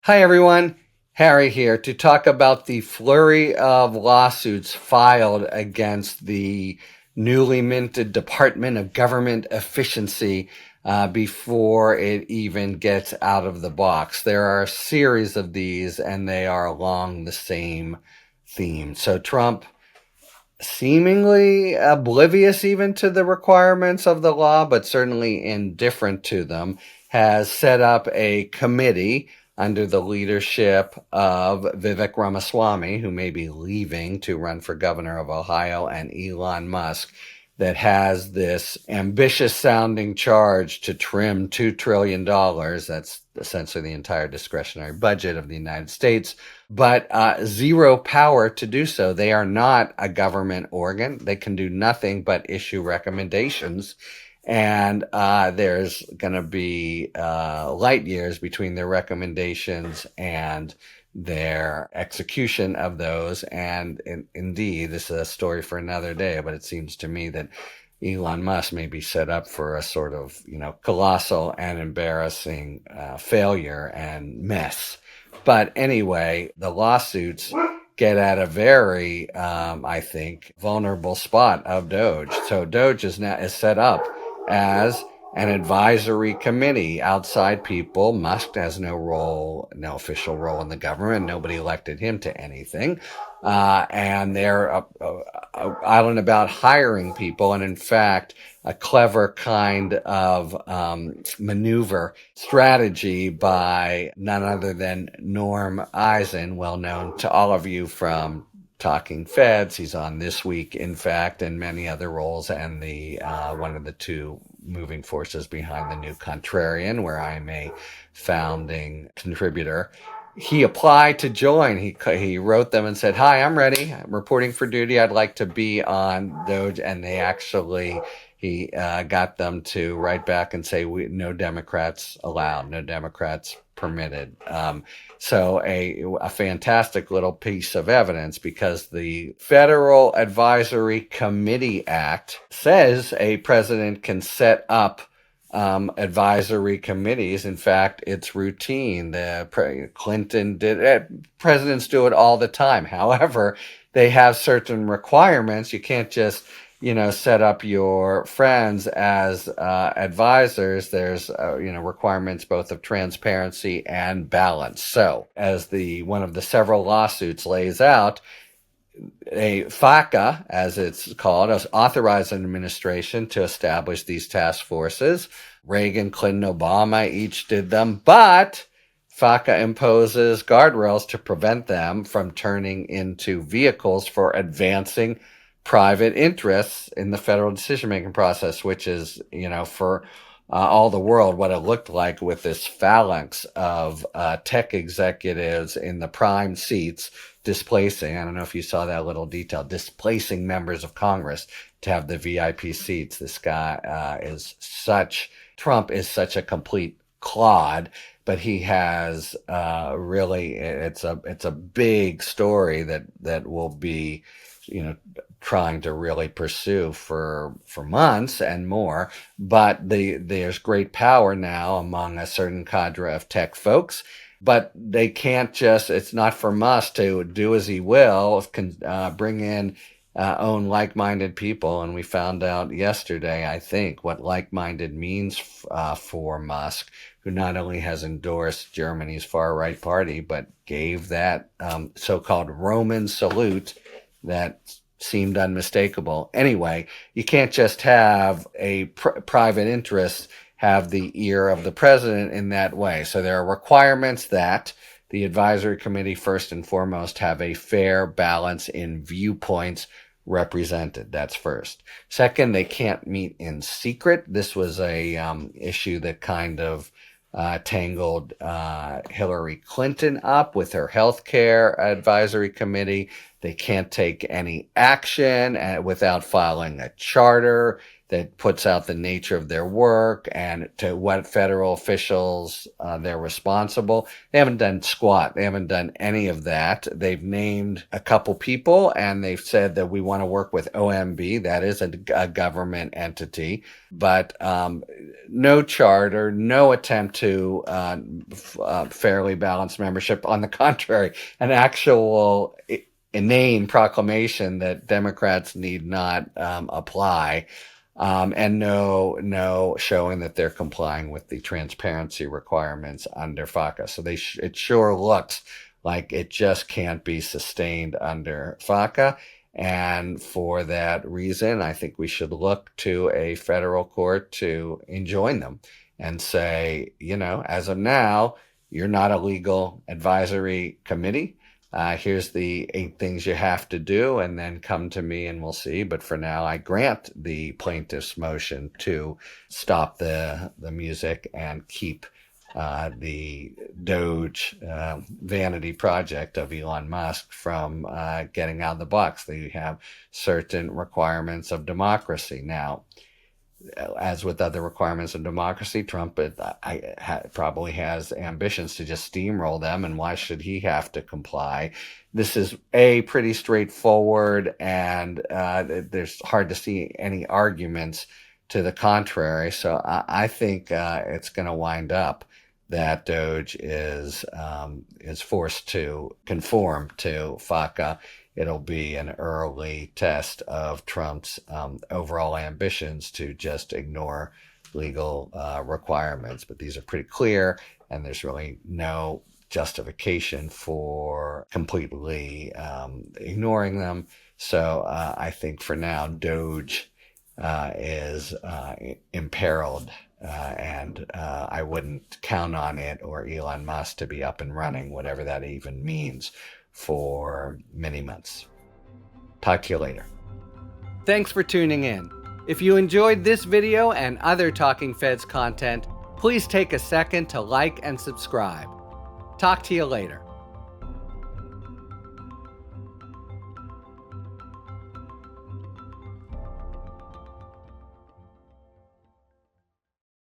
Hi, everyone. Harry here to talk about the flurry of lawsuits filed against the newly minted Department of Government Efficiency before it even gets out of the box. There are a series of these, and they are along the same theme. So Trump, seemingly oblivious even to the requirements of the law, but certainly indifferent to them, has set up a committee under the leadership of Vivek Ramaswamy, who may be leaving to run for governor of Ohio, and Elon Musk, that has this ambitious sounding charge to trim $2 trillion. That's essentially the entire discretionary budget of the United States, but zero power to do so. They are not a government organ. They can do nothing but issue recommendations. And there's going to be light years between their recommendations and their execution of those. And indeed, this is a story for another day, but it seems to me that Elon Musk may be set up for a sort of, colossal and embarrassing failure and mess. But anyway, the lawsuits get at a very, I think, vulnerable spot of DOGE. So DOGE is set up as an advisory committee, outside people. Musk has no official role in the government. Nobody elected him to anything. And they're out and about hiring people. And in fact, a clever kind of maneuver strategy by none other than Norm Eisen, well known to all of you from Talking Feds. He's on This Week, in fact, and many other roles, and the one of the two moving forces behind the New Contrarian, where I'm a founding contributor. He applied to join. He wrote them and said, "Hi, I'm ready. I'm reporting for duty. I'd like to be on DOGE." And he got them to write back and say, no Democrats allowed, no Democrats permitted. So a fantastic little piece of evidence, because the Federal Advisory Committee Act says a president can set up advisory committees. In fact, it's routine. Clinton did it. Presidents do it all the time. However, they have certain requirements. You can't just set up your friends as advisors. There's requirements both of transparency and balance. So, as one of the several lawsuits lays out, a FACA, as it's called, authorized an administration to establish these task forces. Reagan, Clinton, Obama each did them, but FACA imposes guardrails to prevent them from turning into vehicles for advancing private interests in the federal decision-making process, which is, for all the world, what it looked like with this phalanx of tech executives in the prime seats displacing, I don't know if you saw that little detail, displacing members of Congress to have the VIP seats. This guy Trump is such a complete clod, but he has really, it's a big story that will be, trying to really pursue for months and more. But there's great power now among a certain cadre of tech folks, but they can't just, it's not for Musk to do as he will, bring in own like-minded people. And we found out yesterday, I think, what like-minded means for Musk, who not only has endorsed Germany's far-right party, but gave that so-called Roman salute that seemed unmistakable. Anyway, you can't just have a private interest have the ear of the president in that way. So there are requirements that the advisory committee, first and foremost, have a fair balance in viewpoints represented. That's first. Second, they can't meet in secret. This was a issue that kind of tangled Hillary Clinton up with her healthcare advisory committee. They can't take any action without filing a charter. that puts out the nature of their work and to what federal officials they're responsible. They haven't done squat. They haven't done any of that. They've named a couple people and they've said that we want to work with OMB. That is a government entity, but no charter, no attempt to fairly balanced membership. On the contrary, an actual inane proclamation that Democrats need not apply. And no showing that they're complying with the transparency requirements under FACA. So it sure looks like it just can't be sustained under FACA. And for that reason, I think we should look to a federal court to enjoin them and say, as of now, you're not a legal advisory committee. Here's the 8 things you have to do, and then come to me and we'll see. But for now, I grant the plaintiff's motion to stop the music and keep the DOGE vanity project of Elon Musk from getting out of the box. They have certain requirements of democracy. Now, as with other requirements of democracy, Trump probably has ambitions to just steamroll them, and why should he have to comply? This is pretty straightforward, and there's hard to see any arguments to the contrary. So I think it's going to wind up that DOGE is forced to conform to FACA. It'll be an early test of Trump's overall ambitions to just ignore legal requirements. But these are pretty clear, and there's really no justification for completely ignoring them. So I think for now, DOGE is imperiled, and I wouldn't count on it or Elon Musk to be up and running, whatever that even means, for many months. Talk to you later. Thanks for tuning in. If you enjoyed this video and other Talking Feds content, please take a second to like and subscribe. Talk to you later.